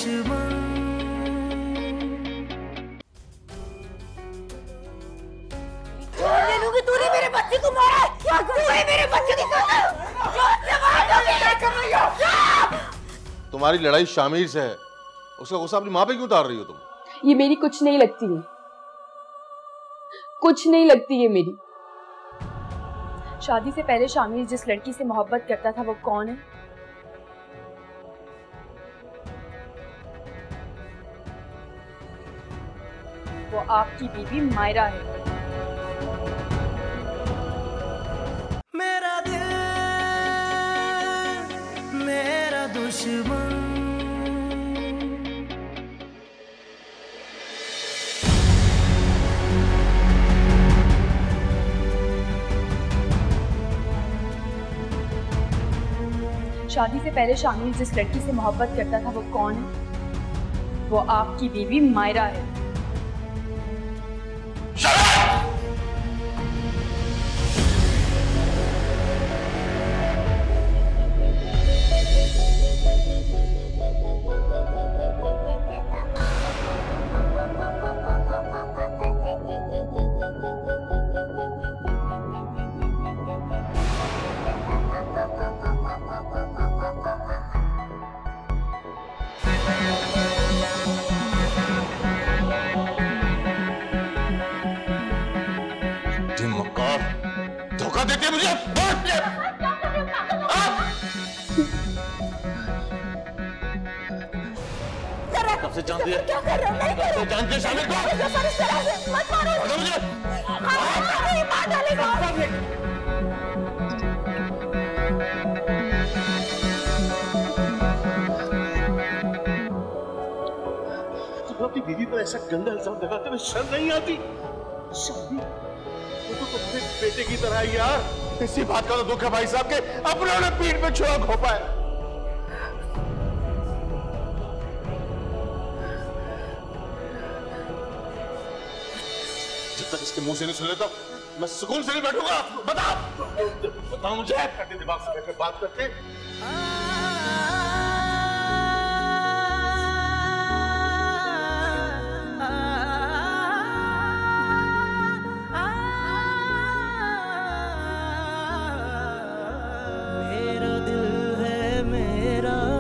दुश्मन। तूने मेरे बच्चे को मारा है, तूने मेरे बच्चे को मारा है। तुम्हारी लड़ाई शामिर से है, उसका गुस्सा अपनी माँ पे क्यों उतार रही हो तुम? ये मेरी कुछ नहीं लगती है, कुछ नहीं लगती है मेरी। शादी से पहले शामिर जिस लड़की से मोहब्बत करता था वो कौन है? वो आपकी बीवी मायरा है। मेरा दिल मेरा दुश्मन। शादी से पहले शामिर जिस लड़की से मोहब्बत करता था वो कौन है? वो आपकी बीवी मायरा है। धोखा देते मुझे। कब से जानती है? क्या कर रहे हो? नहीं करो। जानती है शामिर को? मत मारो मुझे। मार डालेगा। अपनी बीवी पर ऐसा गंदा इल्जाम लगाते हुए शर्म नहीं आती? शादी वो तो अपने बेटे की तरह ही यार। इसी बात का तो दुख है भाई साहब के अपने पीठ पे छुरा घोपा है। जब तक इसके मुंह से नहीं सुन लेता मैं सुकून से नहीं बैठूंगा। बताओ मुझे। दिमाग से बैठकर बात करते।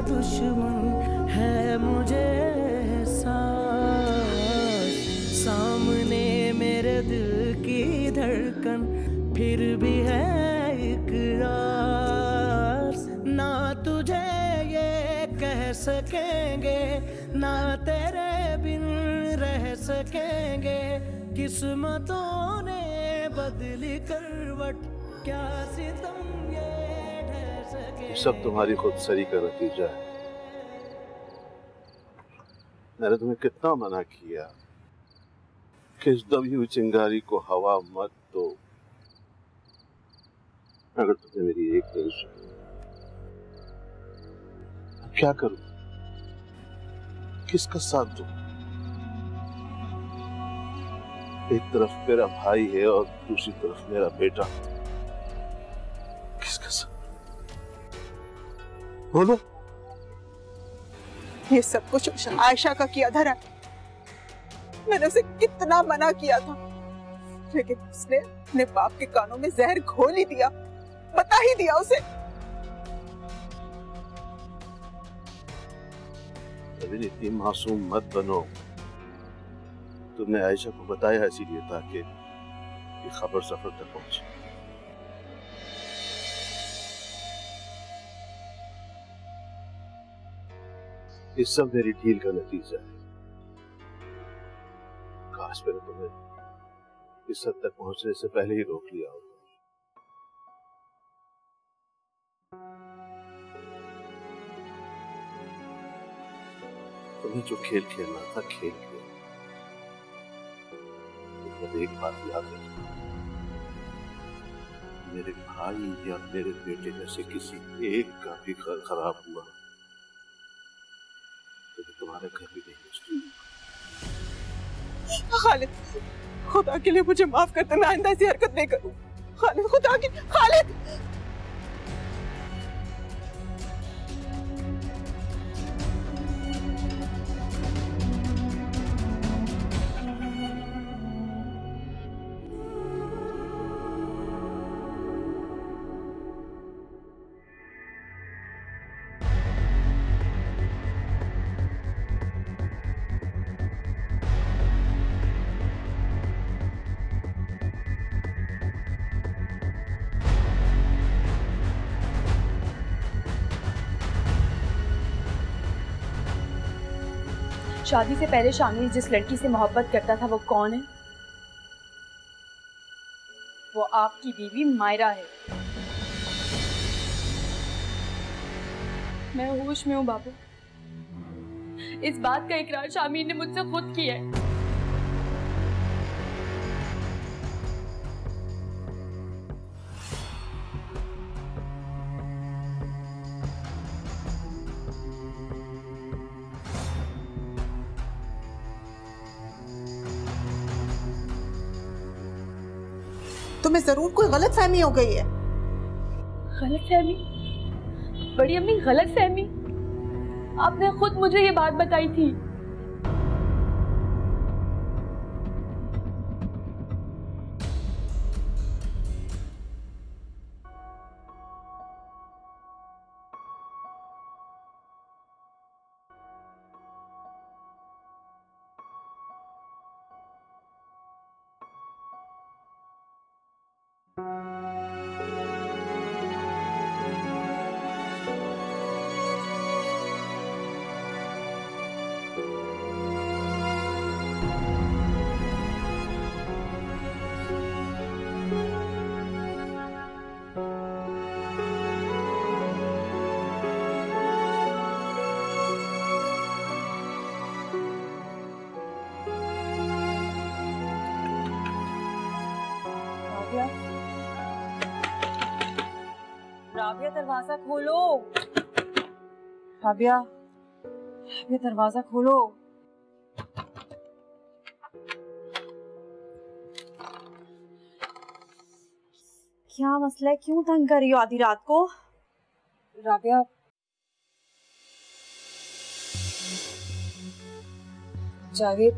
दुश्मन है मुझे एहसास, सामने मेरे दिल की धड़कन फिर भी है इकरार। ना तुझे ये कह सकेंगे, ना तेरे बिन रह सकेंगे। किस्मतों ने बदली करवट, क्या सितम ये ढह सके। सब तुम्हारी खुदसरी का नतीजा है। मैंने तुम्हें कितना मना किया कि इस दबी हुई चिंगारी को हवा मत दो, अगर तुमने मेरी एक नहीं सुनी। क्या करूं? किसका साथ दूं? एक तरफ मेरा भाई है और दूसरी तरफ मेरा बेटा। किसका साथ? बोलो। ये सब कुछ आयशा का किया धरा है। मैंने उसे कितना मना किया था, लेकिन उसने अपने बाप के कानों में जहर घोल ही दिया, बता ही दिया उसे। अभी इतनी मासूम मत बनो। तुमने आयशा को बताया इसीलिए ताकि ये खबर सफर तक पहुंचे। इस सब मेरी ढील का नतीजा है। काश मैंने तुम्हें इस हद तक पहुंचने से पहले ही रोक लिया होगा। तुम्हें जो खेल खेलना था खेल खेल। एक बात याद रखना, मेरे भाई या मेरे बेटे में से किसी एक का भी घर खराब हुआ तो तुम्हारा घर भी नहीं बचता। खालिद, खुदा के लिए मुझे माफ कर दो, मैं आइंदा ऐसी हरकत नहीं करूं। खालिद, खुदा की खालिद। शादी से पहले शामिर जिस लड़की से मोहब्बत करता था वो कौन है? वो आपकी बीवी मायरा है। मैं होश में हूँ बाबू। इस बात का इकरार शामिर ने मुझसे खुद किया है। तुम्हें जरूर कोई गलतफहमी हो गई है। गलतफहमी? बड़ी अम्मी, गलतफहमी? आपने खुद मुझे ये बात बताई थी। राबिया, दरवाजा खोलो। राबिया, दरवाजा खोलो। क्या मसला है? क्यों तंग कर रही हो आधी रात को? राबिया, जावेद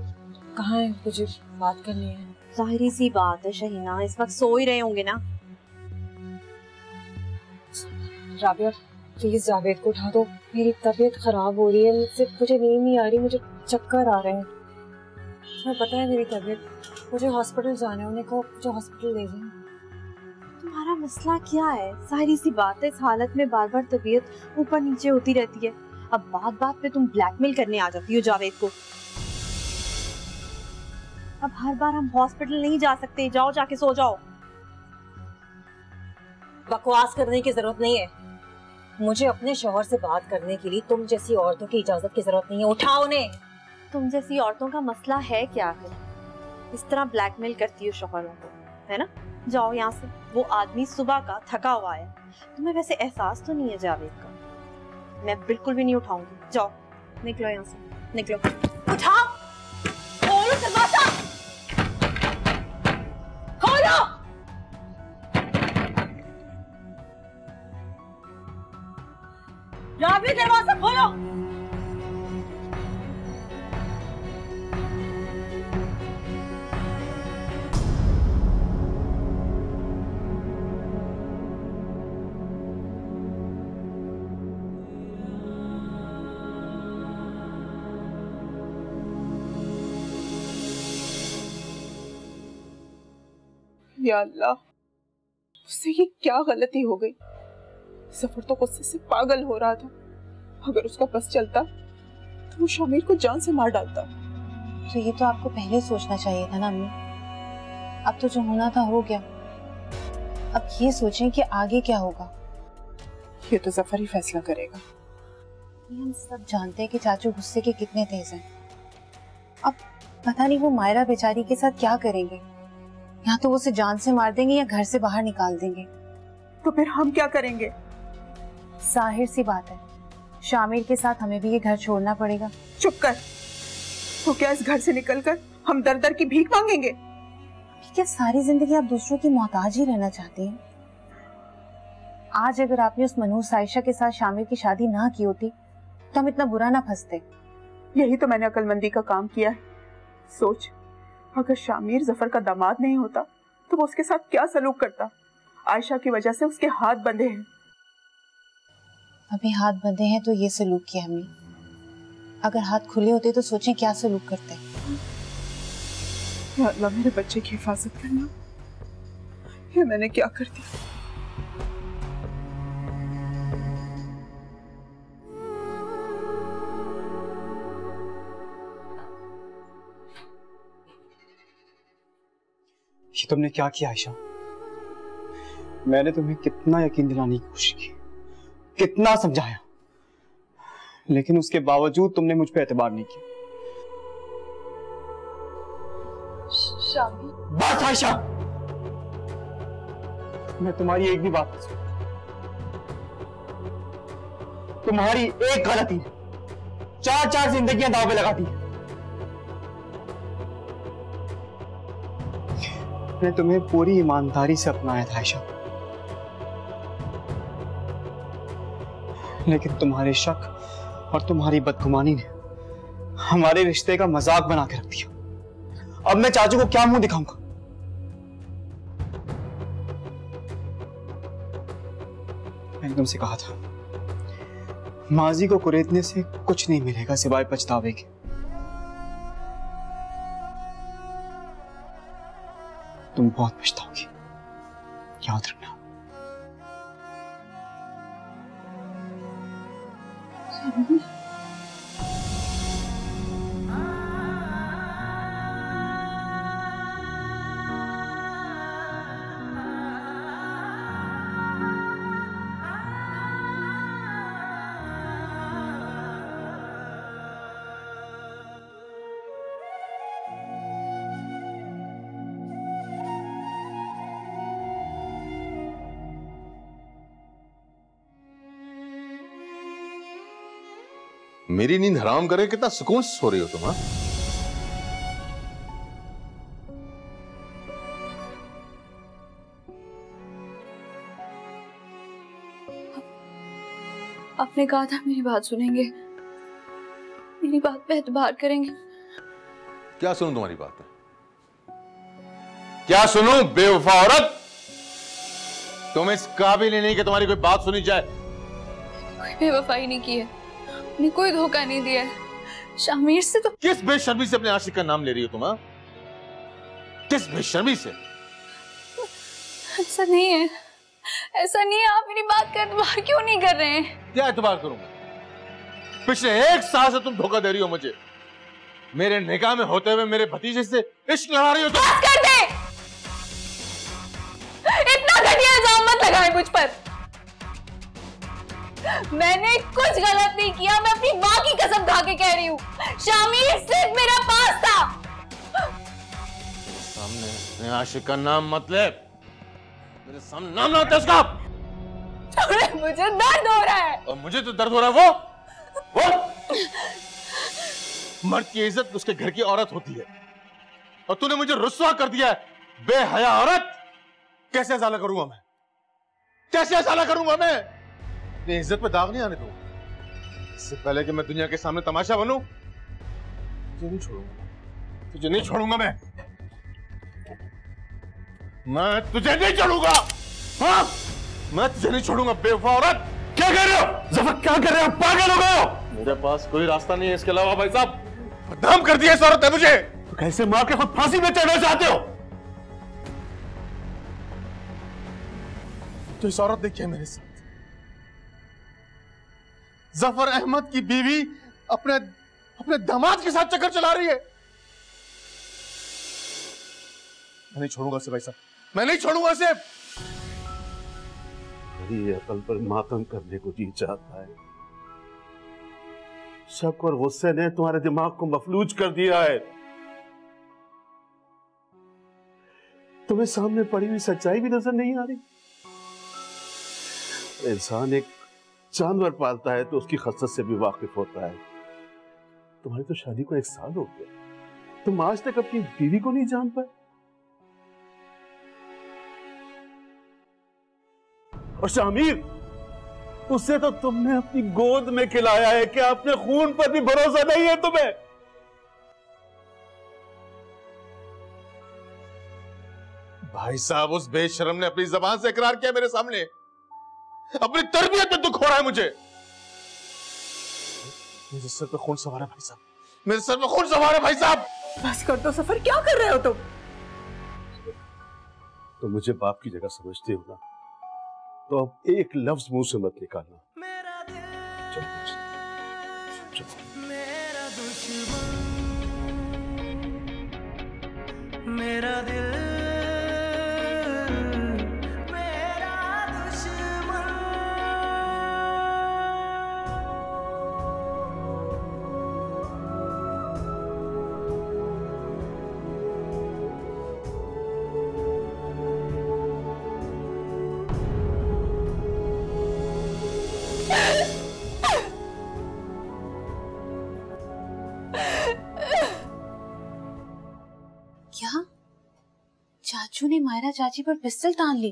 कहाँ है? मुझे बात करनी है। जाहिरी सी बात है शहीना, इस वक्त सो ही रहे होंगे ना। राबिया प्लीज जावेद को उठा दो, मेरी तबीयत खराब हो रही है, मुझे नींद नहीं आ रही, मुझे चक्कर आ रहे हैं। तुम्हें पता है मेरी तबीयत, मुझे हॉस्पिटल जाना है, उन्हें कहो मुझे हॉस्पिटल ले जाएं। तुम्हारा मसला क्या है? जाहिरी सी बात है, इस हालत में बार बार तबीयत ऊपर नीचे होती रहती है। अब बात बात पे तुम ब्लैकमेल करने आ जाती हो जावेद को। अब हर बार हम हॉस्पिटल नहीं जा सकते, जाओ जाके सो जाओ। बकवास करने की जरूरत नहीं है, मुझे अपने शौहर से बात करने के लिए तुम जैसी औरतों की इजाजत की जरूरत नहीं है। उठाओ उन्हें। तुम जैसी औरतों का मसला है क्या है? इस तरह ब्लैकमेल करती हो शौहरों को, है ना? जाओ यहाँ से, वो आदमी सुबह का थका हुआ है। तुम्हें वैसे एहसास तो नहीं है जावेद का? मैं बिल्कुल भी नहीं उठाऊंगी, जाओ निकलो यहाँ से, निकलो। उठाओ, खोलो दरवाजा, खोलो। राबिया, दरवाजा खोलो। या अल्लाह, उससे ये क्या गलती हो गई? सफर तो गुस्से से पागल हो रहा था। अगर उसका बस चलता तो वो शामिर को जान से मार डालता। तो ये तो आपको पहले सोचना चाहिए था ना अम्मी। अब तो जो होना था हो गया, अब ये सोचें कि आगे क्या होगा। ये तो जफर ही फैसला करेगा। हम सब जानते हैं कि चाचू गुस्से के कितने तेज हैं। अब पता नहीं वो मायरा बेचारी के साथ क्या करेंगे। या तो वो उसे जान से मार देंगे या घर से बाहर निकाल देंगे। तो फिर हम क्या करेंगे? जाहिर सी बात है, शामिर के साथ हमें भी ये घर छोड़ना पड़ेगा। चुप कर। तो क्या इस घर से निकलकर हम दर दर की भीख मांगेंगे? क्या सारी जिंदगी आप दूसरों की मोहताज ही रहना चाहती हैं? आज अगर आपने उस मनहूस आयशा के साथ शामिर की शादी ना की होती तो हम इतना बुरा ना फंसते। यही तो मैंने अक्लमंदी का काम किया है। सोच, अगर शामिर जफर का दामाद नहीं होता तो वो उसके साथ क्या सलूक करता। आयशा की वजह से उसके हाथ बंधे हैं। अभी हाथ बंधे हैं तो ये सलूक किया हमने। अगर हाथ खुले होते तो सोचें क्या सलूक करते। या अल्लाह, मेरे बच्चे की हिफाजत करना। ये मैंने क्या कर दिया? कि तुमने क्या किया आयशा। मैंने तुम्हें कितना यकीन दिलाने की कोशिश की, कितना समझाया, लेकिन उसके बावजूद तुमने मुझ पे एतबार नहीं किया। शामी, बस आयशा, मैं तुम्हारी एक भी बात नहीं सुनूंगा। तुम्हारी एक गलती ने 4 जिंदगियां दांव पे लगा दी। मैं तुम्हें पूरी ईमानदारी से अपनाया था आयशा, लेकिन तुम्हारे शक और तुम्हारी बदगुमानी ने हमारे रिश्ते का मजाक बना के रख दिया। अब मैं चाचू को क्या मुंह दिखाऊंगा? मैंने तुमसे कहा था माजी को कुरेदने से कुछ नहीं मिलेगा सिवाय पछतावे के। तुम बहुत पछताओगी, याद रखना। मेरी नींद हराम करे, कितना सुकून से सो रही हो तुम? हाँ, आपने कहा था मेरी बात सुनेंगे, मेरी बात पे एतबार करेंगे। क्या सुनूं तुम्हारी बात में? क्या सुनूं बेवफा औरत? तुम इस काबिल ही नहीं कि तुम्हारी कोई बात सुनी जाए। कोई बेवफाई नहीं की है, मैंने कोई धोखा नहीं दिया है। शामिर से तो किस बेशर्मी से अपने आशिक का नाम ले रही हो तुम? हाँ, किस बेशर्मी से? ऐसा नहीं है, ऐसा नहीं है। आप मेरी बात का एतबार क्यों नहीं कर रहे हैं? क्या एतबार करूंगा? पिछले 1 साल से तुम धोखा दे रही हो मुझे। मेरे निकाह में होते हुए मेरे भतीजे से इश्क लड़ा रही हो तुम। बात कर दे, इतना घटिया इल्जाम मत लगाए मुझ पर। मैंने कुछ गलत नहीं किया, मैं अपनी माँ की कसम खा के कह रही हूँ। शामिर सिर्फ मेरा पास था। सामने अपने आशिक का नाम मत ले, मेरे सामने नाम ना होता उसका। मुझे दर्द हो रहा है। और मुझे तो दर्द हो रहा है। वो मर्द की इज्जत उसके घर की औरत होती है, और तूने मुझे रुस्वा कर दिया है। बेहया औरत, कैसे अजाला करूंगा मैं? कैसे अजाला करूंगा मैं? अपनी इज्जत पे दाग नहीं आने दूंगा। इससे पहले कि मैं दुनिया के सामने तमाशा बनूं, तुझे नहीं छोड़ूंगा, तुझे नहीं छोड़ूंगा मैं तुझे नहीं छोड़ूंगा। हाँ, मैं तुझे नहीं छोड़ूंगा बेवफा औरत। क्या कर रहे हो जफर? क्या कर रहे हो? पागल हो गए हो? मेरे पास कोई रास्ता नहीं है इसके अलावा। भाई साहब, बदनाम कर दिया इस औरत ने मुझे। तो कैसे मार के खुद फांसी में चढ़ना चाहते हो? तो इस औरत ने किया मेरे साथ। जफर अहमद की बीवी अपने दामाद के साथ चक्कर चला रही है। मैं नहीं छोड़ूंगा इसे भाई साहब, मैं नहीं छोड़ूंगा इसे। मेरी अकल पर मातम करने को जी चाहता है। शक और गुस्से ने तुम्हारे दिमाग को मफलूज कर दिया है। तुम्हें सामने पड़ी हुई सच्चाई भी नजर नहीं आ रही। इंसान एक जानवर पालता है तो उसकी खसरत से भी वाकिफ होता है। तुम्हारी तो शादी को 1 साल हो गया, तुम आज तक अपनी बीवी को नहीं जान पाए। और शामिर, उससे तो तुमने अपनी गोद में खिलाया है कि अपने खून पर भी भरोसा नहीं है तुम्हें। भाई साहब, उस बेशरम ने अपनी जबान से इकरार किया मेरे सामने। अपनी तरबियत में दुख हो रहा है मुझे। मेरे सर पे खून सवार है भाई साहब, मेरे सर पे खून सवार है भाई साहब। बस कर दो सफर, क्या कर रहे हो तुम? तो मुझे बाप की जगह समझते हो ना, तो अब एक लफ्ज मुंह से मत निकालना। मेरा दिल, चलो। मेरा दुश्मन, मेरा दिल चाचू ने मायरा चाची पर पिस्टल तान ली।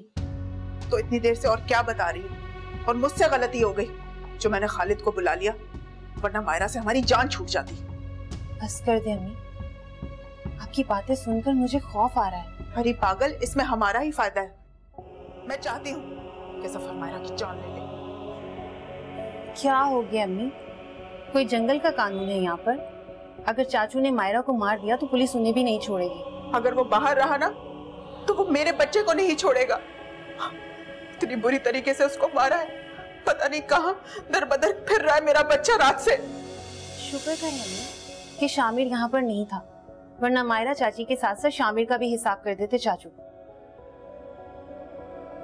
तो इतनी देर से और क्या बता रही हूँ? और मुझसे गलती हो गई जो मैंने खालिद को बुला लिया, वरना मायरा से हमारी जान छूट जाती। बस कर दे अम्मी, आपकी बातें सुनकर मुझे खौफ आ रहा है। अरे पागल, इसमें हमारा ही फायदा है। मैं चाहती हूँ कि सफर मायरा की जान ले ले। क्या हो गया अम्मी? कोई जंगल का कानून है यहाँ पर? अगर चाचू ने मायरा को मार दिया तो पुलिस उन्हें भी नहीं छोड़ेगी। अगर वो बाहर रहा ना तो वो मेरे बच्चे को नहीं छोड़ेगा। इतनी बुरी तरीके से उसको मारा है, पता नहीं कहाँ दर बदर फिर रहा है मेरा बच्चा रात से। शुक्र करें अम्मी कि शामिर यहाँ पर नहीं था, वरना मायरा चाची के साथ साथ शामिर का भी हिसाब कर देते चाचू।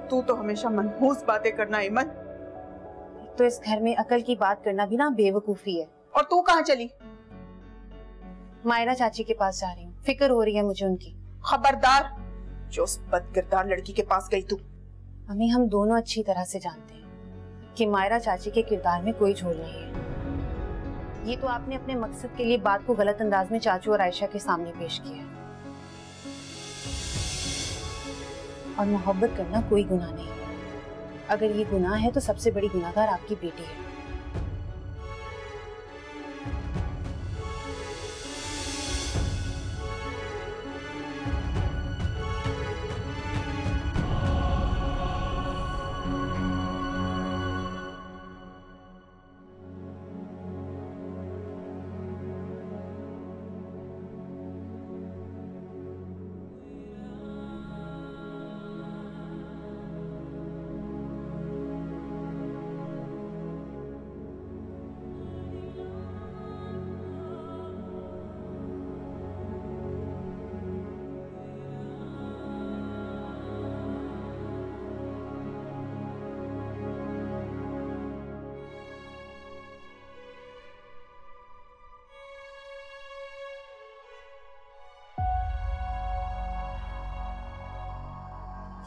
तू तो हमेशा मनहूस बातें करना ईमन। तो इस घर में अकल की बात करना भी ना बेवकूफी है। और तू कहाँ चली? मायरा चाची के पास जा रही हूँ, फिक्र हो रही है मुझे उनकी। खबरदार जो उस बदकिरदार लड़की के पास गई तू। अम्मी हम दोनों अच्छी तरह से जानते हैं कि मायरा चाची के किरदार में कोई झोल नहीं है। ये तो आपने अपने मकसद के लिए बात को गलत अंदाज में चाचू और आयशा के सामने पेश किया है। और मोहब्बत करना कोई गुनाह नहीं है। अगर ये गुनाह है तो सबसे बड़ी गुनाहगार आपकी बेटी है।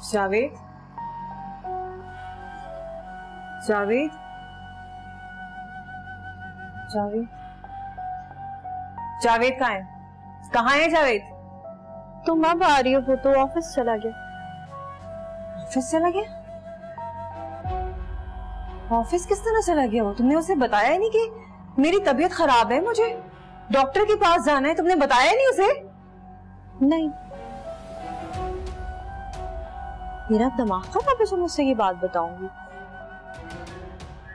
जावेद, जावेद, जावेद, जावेद कहाँ है? कहाँ है जावेद? तुम अब आ रही हो? वो तो ऑफिस चला गया। ऑफिस चला गया? ऑफिस किस तरह चला गया? वो तुमने उसे बताया ही नहीं कि मेरी तबीयत खराब है, मुझे डॉक्टर के पास जाना है? तुमने बताया नहीं उसे? नहीं, मेरा दिमाग खराब है, मुझसे ये बात बताऊंगी।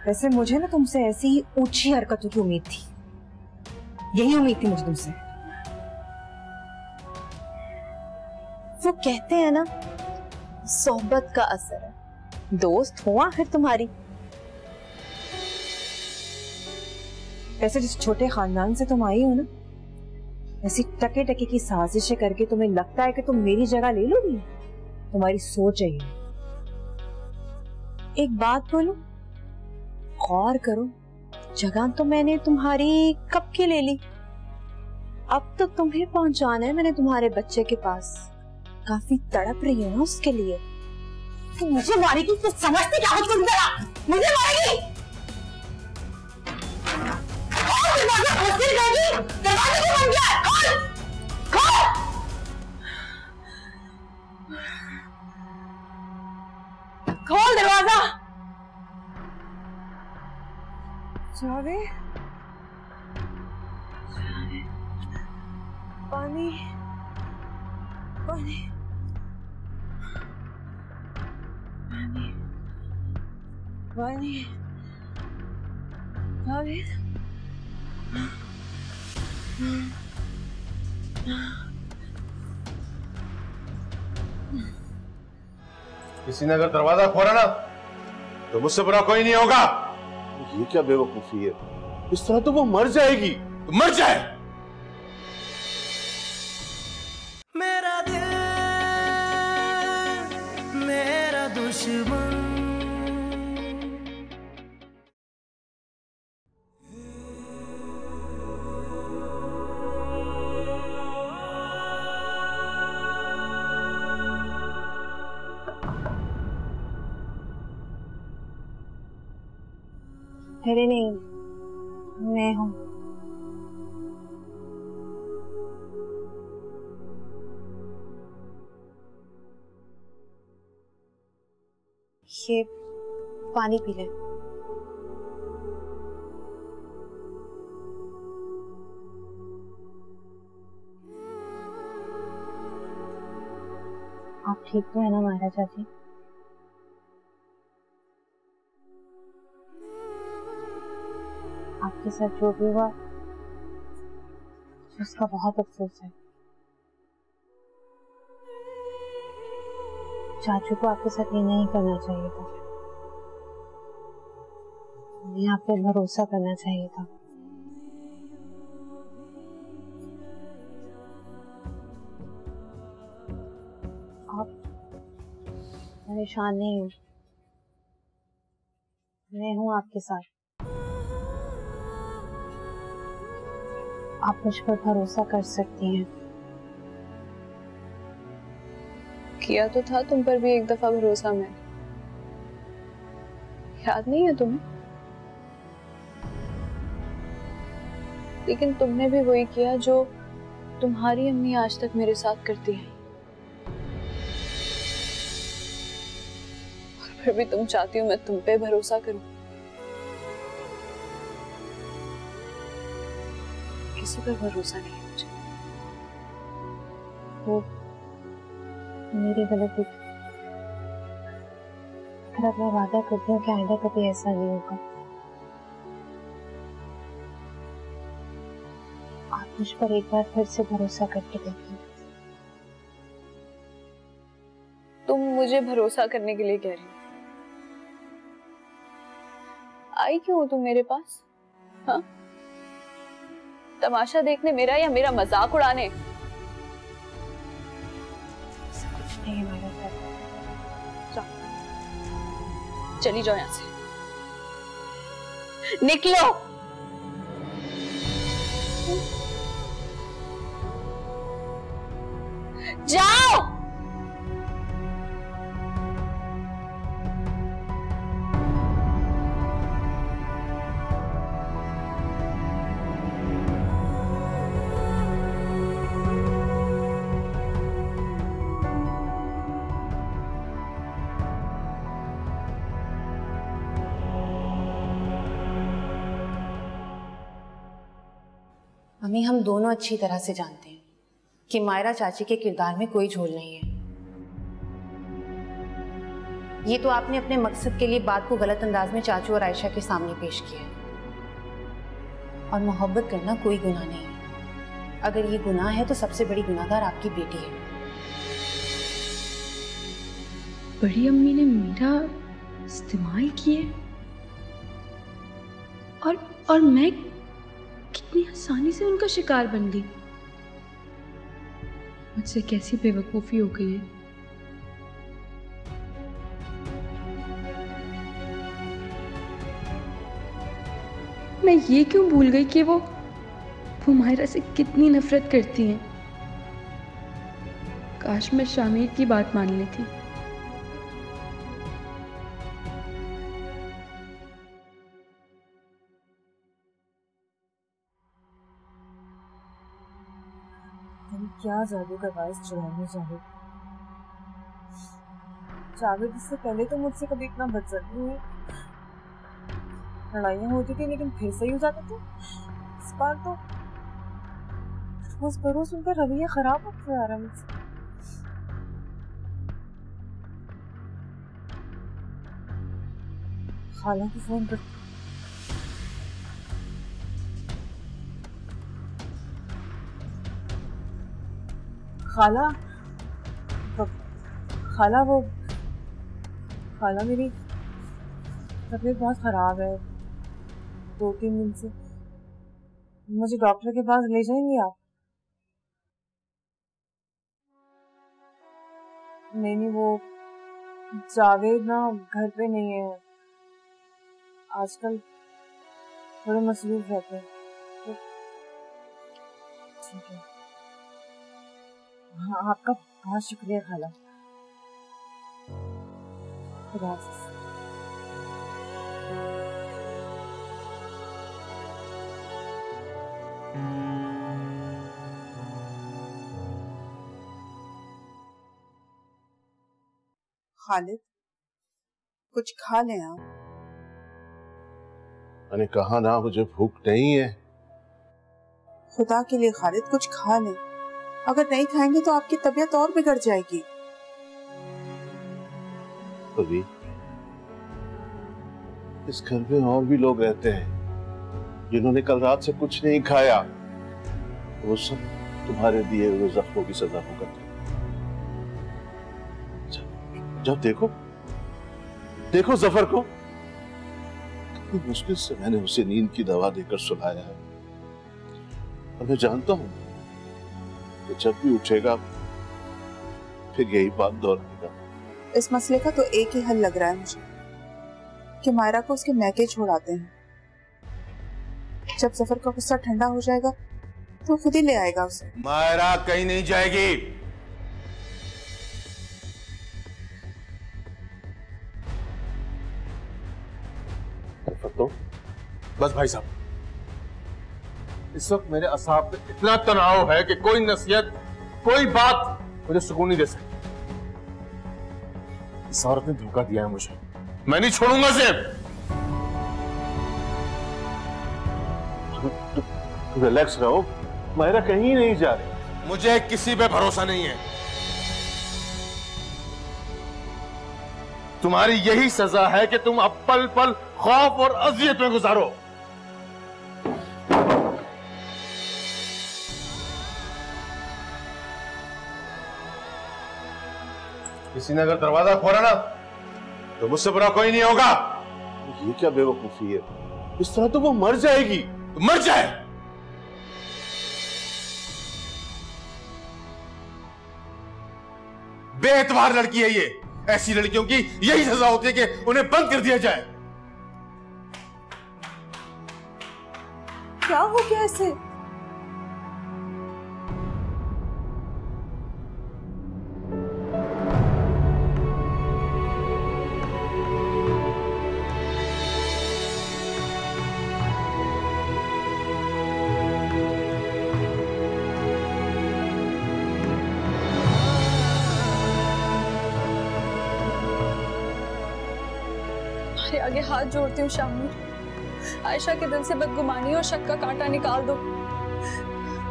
वैसे मुझे ना तुमसे ऐसी ही ऊंची हरकतों की उम्मीद थी, यही उम्मीद थी मुझे तुमसे। वो कहते हैं ना, सोहबत का असर है। दोस्त हो आखिर तुम्हारी। वैसे जिस छोटे खानदान से तुम आई हो ना, ऐसी टके टके की साजिशें करके तुम्हें लगता है कि तुम मेरी जगह ले लोगी? तुम्हारी सोच है ये। एक बात बोलूं, गौर करो, जगह तो मैंने तुम्हारी कब की ले ली। अब तो तुम्हें पहुंचाना है मैंने तुम्हारे बच्चे के पास। काफी तड़प रही हो ना उसके लिए। तो मुझे मारेगी तो समझती क्या? मुझे मारेगी? दरवाजा क्यों बंद किया? खोल दरवाजा। जावेद, पानी, पानी, पानी, पानी, जावेद। किसी ने अगर दरवाजा खोला ना तो मुझसे बुरा कोई नहीं होगा। ये क्या बेवकूफी है? इस तरह तो वो मर जाएगी। तो मर जाए। मेरा दिल मेरा दुश्मन। अरे नहीं, मैं हूं। ये पानी पी लें। आप ठीक तो है ना मायरा चाची? आपके साथ जो भी हुआ उसका बहुत अफसोस है। चाचू को आपके साथ ये नहीं करना चाहिए था, उन्हें आप पे भरोसा करना चाहिए था। आप परेशान नहीं हो, मैं हूं आपके साथ। आप मुझ पर भरोसा कर सकती हैं। किया तो था तुम पर भी एक दफा भरोसा मैंने, याद नहीं है तुम्हें? लेकिन तुमने भी वही किया जो तुम्हारी अम्मी आज तक मेरे साथ करती है, और फिर भी तुम चाहती हो मैं तुम पे भरोसा करूं। किसी पर भरोसा नहीं है मुझे। वो मेरी गलती, फिर अब मैं वादा करती हूँ कि आइंदा कभी ऐसा नहीं होगा। आप मुझ पर एक बार फिर से भरोसा करके देखिए। तुम मुझे भरोसा करने के लिए कह रही हो? आई क्यों हो तुम मेरे पास? हाँ, तमाशा देखने मेरा या मेरा मजाक उड़ाने? कुछ नहीं है मेरे साथ। चली जाओ यहां से, निकलो। जाओ। मम्मी, हम दोनों अच्छी तरह से जानते हैं कि मायरा चाची के किरदार में कोई झोल नहीं है। ये तो आपने अपने मकसद के लिए बात को गलत अंदाज में चाचू और आयशा के सामने पेश किया है। और मोहब्बत करना कोई गुनाह नहीं है। अगर ये गुनाह है तो सबसे बड़ी गुनाहगार आपकी बेटी है। बड़ी अम्मी ने मेरा इस्तेमाल किया और मैं कितनी आसानी से उनका शिकार बन गई। मुझसे कैसी बेवकूफी हो गई है। मैं ये क्यों भूल गई कि वो मायरा से कितनी नफरत करती हैं। काश मैं शामिर की बात मान ली थी। क्या जादू का बायस चुराने जावेद? जावेद इससे पहले तो मुझसे कभी इतना बदसलूक नहीं हुई। लड़ाइयाँ होती थी लेकिन फिर सही हो जाते थे। इस बार तो रोज बरोज उनका रवैया खराब होता जा रहा है मुझसे। खाला को फोन कर। खाला, खाला मेरी तबीयत बहुत खराब है 2-3 दिन से। मुझे डॉक्टर के पास ले जाएंगे आप? नहीं, वो जावेद ना घर पे नहीं है आजकल, थोड़े मसरूफ रहते हैं। तो ठीक है। हाँ, आपका बहुत शुक्रिया खाला। खुदा हाफिज़। खालिद, कुछ खा लें आप। मैंने कहा ना मुझे भूख नहीं है। खुदा के लिए खालिद कुछ खा लें, अगर नहीं खाएंगे तो आपकी तबीयत और बिगड़ जाएगी। अभी इस घर में और भी लोग रहते हैं जिन्होंने कल रात से कुछ नहीं खाया, वो सब तुम्हारे दिए हुए जख्मों की सजा भुगतते। जब देखो जफर को, कितनी मुश्किल से मैंने उसे नींद की दवा देकर सुलाया है, और मैं जानता हूं कि जब भी उठेगा फिर यही बात दोहराएगा। इस मसले का तो एक ही हल लग रहा है मुझे, कि मायरा को उसके मैके छोड़ाते हैं। जब जफर का गुस्सा ठंडा हो जाएगा तो खुद ही ले आएगा उसे। मायरा कहीं नहीं जाएगी। तो बस भाई साहब, इस वक्त मेरे असाब में इतना तनाव है कि कोई नसीहत, कोई बात मुझे सुकून नहीं दे सकती। इस औरत ने धोखा दिया है मुझे, मैं नहीं छोड़ूंगा इसे। रिलैक्स रहो, मायरा कहीं नहीं जा रही। मुझे किसी पे भरोसा नहीं है। तुम्हारी यही सजा है कि तुम अब पल पल खौफ और अजियत में गुजारो। किसी ने अगर दरवाजा खोला ना तो मुझसे बुरा कोई नहीं होगा। ये क्या बेवकूफी है, इस तरह तो वो मर जाएगी। तो मर जाए। बेएतबार लड़की है ये। ऐसी लड़कियों की यही सजा होती है कि उन्हें बंद कर दिया जाए। क्या हो गया इसे? आगे हाथ जोड़ती हूँ शामिर, आयशा के दिल से बदगुमानी और शक का कांटा निकाल दो,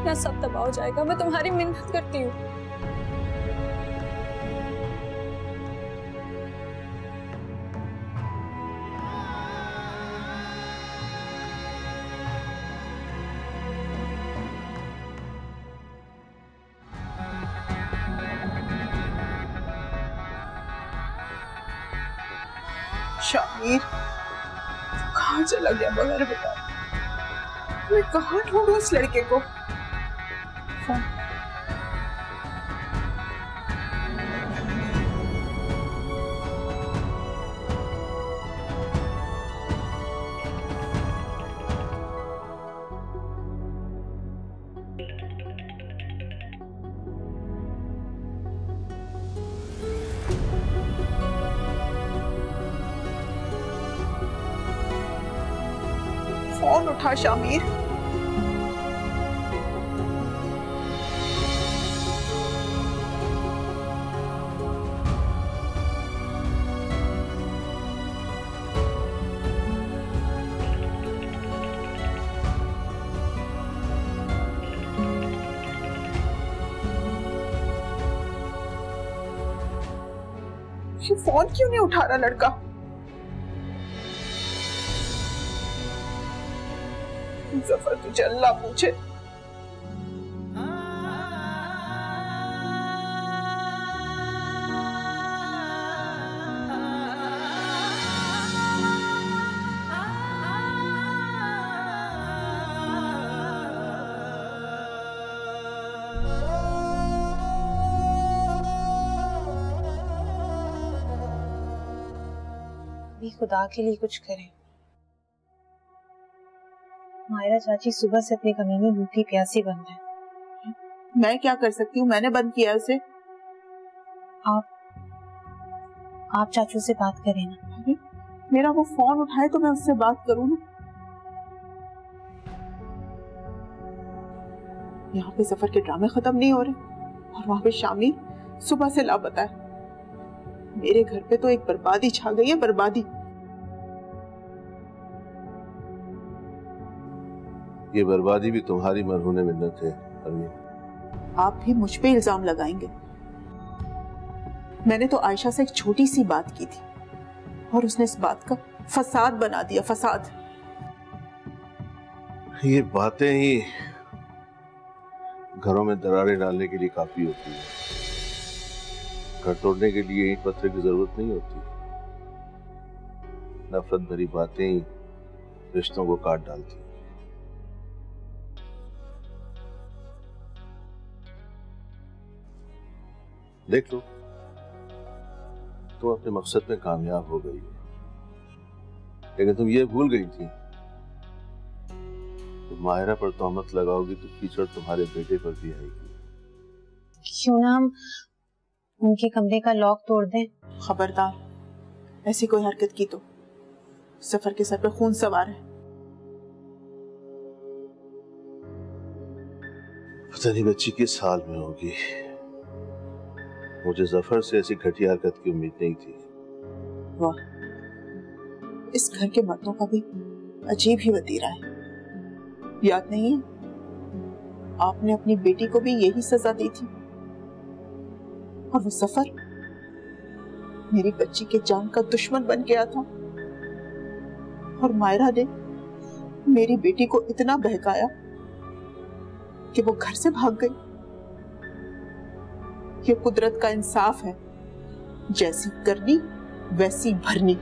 ना सब तबाह हो जाएगा। मैं तुम्हारी मिन्नत करती हूँ। शामिर कहाँ चला गया बगैर बताए? मैं कहाँ ढूंढूं इस लड़के को? फोन। फोन उठा शामिर। ये फोन क्यों नहीं उठा रहा लड़का? जफर तुझे अल्लाह पूछे। भी खुदा के लिए कुछ करें। मायरा चाची सुबह से अपने कमरे में भूखी प्यासी बंद है। मैं क्या कर सकती हूँ? मैंने बंद किया उसे। आप चाचू से बात करें ना। मेरा वो फोन उठाए तो मैं उससे बात करूँ ना। यहाँ पे सफर के ड्रामे खत्म नहीं हो रहे और वहां पे शामिर सुबह से लापता है। मेरे घर पे तो एक बर्बादी छा गई है, बर्बादी। ये बर्बादी भी तुम्हारी मरहूने मिन्नत है परवीन। आप भी मुझ पे इल्जाम लगाएंगे? मैंने तो आयशा से एक छोटी सी बात की थी और उसने इस बात का फसाद बना दिया, फसाद। ये बातें ही घरों में दरारें डालने के लिए काफी होती है। घर तोड़ने के लिए ईंट पत्थर की जरूरत नहीं होती। नफरत भरी बातें ही रिश्तों को काट डालती हैं। देख लो, तुम अपने मकसद में कामयाब हो गई, लेकिन तुम ये भूल गई थी, तुम माहिरा पर तोहमत लगाओगी तो कीचड़ तुम्हारे बेटे पर भी आएगी। क्यों ना हम उनके कमरे का लॉक तोड़ दें? खबरदार, ऐसी कोई हरकत की तो जफर के सर पे खून सवार है। पता नहीं बच्ची किस हाल में होगी। मुझे जफर से ऐसी घटिया हरकत की उम्मीद नहीं थी। वाह, इस घर के मर्दों का भी अजीब ही वतीरा है। याद नहीं है, आपने अपनी बेटी को भी यही सजा दी थी, और वो जफर मेरी बच्ची के जान का दुश्मन बन गया था, और मायरा ने मेरी बेटी को इतना बहकाया कि वो घर से भाग गई। ये कुदरत का इंसाफ है, जैसी करनी वैसी भरनी।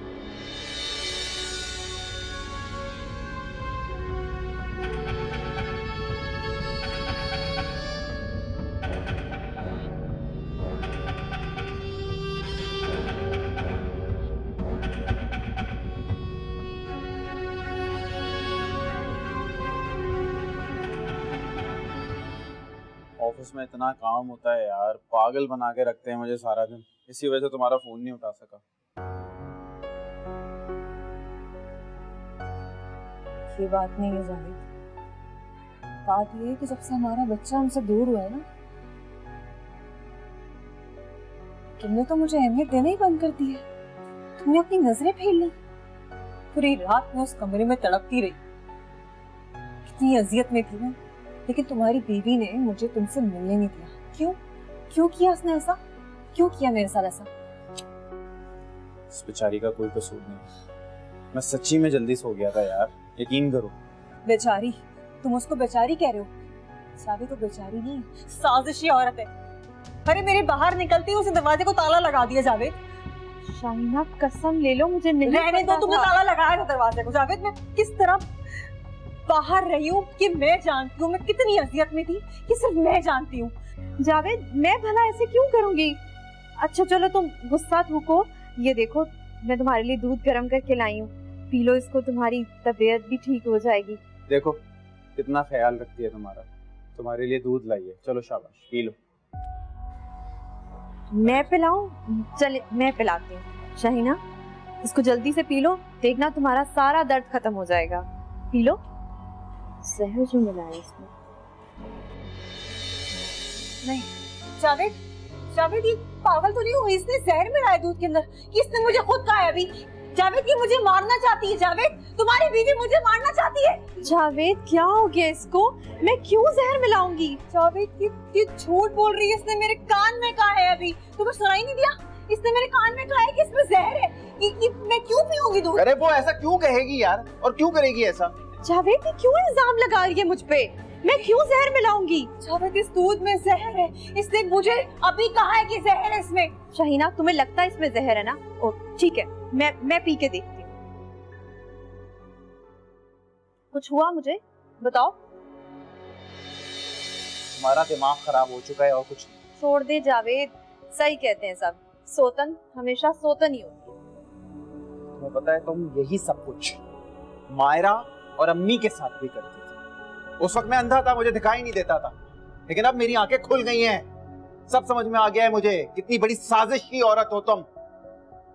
ऑफिस में इतना काम होता है यार, पागल बना के रखते हैं मुझे सारा दिन। इसी वजह से तुम्हारा फोन नहीं उठा सका। ये बात नहीं है जावेद, बात ये है कि जब से हमारा बच्चा हमसे दूर हुआ है ना, तुमने तो मुझे अहमियत देना ही बंद कर दी है। तुमने अपनी नजरें फेर ली। पूरी रात में उस कमरे में तड़पती रही, कितनी अजियत में थी मैं, लेकिन तुम्हारी बीवी ने मुझे तुमसे मिलने नहीं दिया। क्यों? क्यों किया उसने ऐसा? क्यों किया मेरे साथ ऐसा? इस बेचारी का कोई कसूर नहीं। मैं सच्ची में जल्दी सो गया था यार, यकीन करो। बेचारी? तुम उसको बेचारी कह रहे हो? साबी तो बेचारी नहीं, साजिशी औरत है। अरे मेरे बाहर निकलते ही उस दरवाजे को ताला लगा दिया जावेद। शाहिना कसम ले लो, मुझे नहीं रहने दो, तुमने ताला लगाया था दरवाजे को। जावेद, मैं किस तरह बाहर रही हूँ कि मैं जानती हूँ मैं कितनी अजियत में थी, कि सिर्फ मैं जानती हूँ। जावेद, मैं भला ऐसे क्यों करूंगी? अच्छा चलो तुम गुस्सा थूको। ये देखो, मैं तुम्हारे लिए दूध गर्म करके लाई हूँ, पी लो इसको, तुम्हारी तबीयत भी ठीक हो जाएगी। देखो कितना ख्याल रखती है तुम्हारा। तुम्हारे लिए दूध लाई है, चलो शाबाश पी लो। मैं पिलाऊं? चले मैं पिलाती हूँ। शाहिना, इसको जल्दी से पी लो, देखना तुम्हारा सारा दर्द खत्म हो जाएगा। P low. जहर जो मिला है इसमें। नहीं जावेद, जावेद ये पागल तो नहीं हुई? इसने जहर मिलाया दूध के अंदर, कि इसने मुझे खुद कहा है अभी। जावेद, ये मुझे मारना चाहती है। जावेद, तुम्हारी बीवी मुझे मारना चाहती है। जावेद, क्या हो गया इसको? मैं क्यों जहर मिलाऊंगी? जावेद, ये झूठ बोल रही है। इसने मेरे कान में कहा है अभी। तुम्हें सुनाई नहीं दिया? इसने मेरे कान में कहा है कि इसमें जहर है। कि मैं क्यों पीऊंगी दूध? अरे वो ऐसा क्यों कहेगी यार, और क्यों करेगी ऐसा? जावेद, ये क्यों इल्जाम लगा रही है मुझ पे? मैं क्यों जहर मिलाऊंगी? जावेद, इस दूध में जहर है। इसने मुझे अभी कहा है कि जहर है इसमें। शाहिना, तुम्हें लगता है इसमें जहर है ना? ओ ठीक है, मैं पी के देखती हूँ। कुछ हुआ मुझे बताओ। तुम्हारा दिमाग खराब हो चुका है और कुछ नहीं। छोड़ दे जावेद, सही कहते हैं सब, सोतन हमेशा सोतन ही होती है। तुम्हें पता है तुम यही सब कुछ मायरा और अम्मी के साथ भी करती थी। उस वक्त मैं अंधा था, मुझे दिखाई नहीं देता था, लेकिन अब मेरी आंखें खुल गई हैं। सब समझ में आ गया है मुझे, कितनी बड़ी साजिश की औरत हो तुम।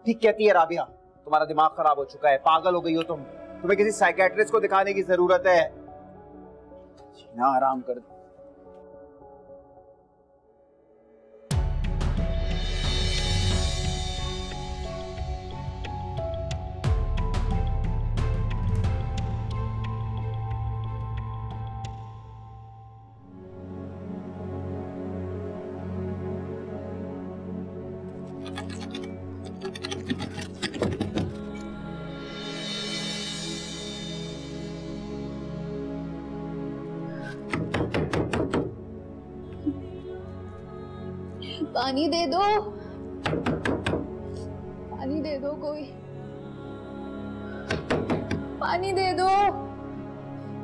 ठीक कहती है राबिया, तुम्हारा दिमाग खराब हो चुका है, पागल हो गई हो तुम। तुम्हें किसी साइकियाट्रिस्ट को दिखाने की जरूरत है। जीना आराम कर। पानी दे दो, पानी दे दो, कोई पानी दे दो,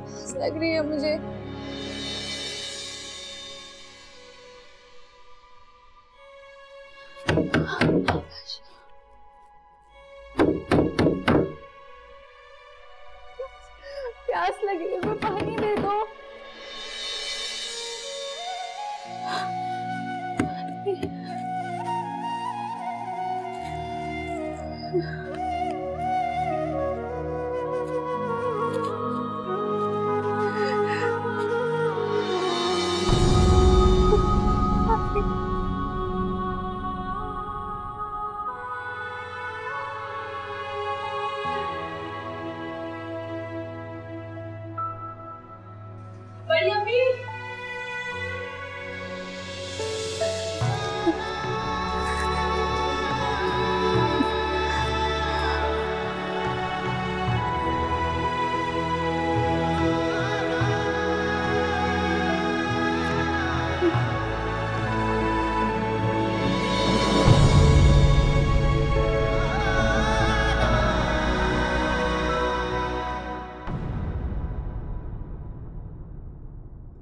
प्यास लग रही है मुझे। प्यास लगी है, पानी दे दो। बड़ी अम्मी,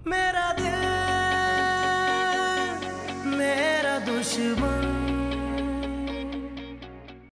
मेरा दिल मेरा दुश्मन।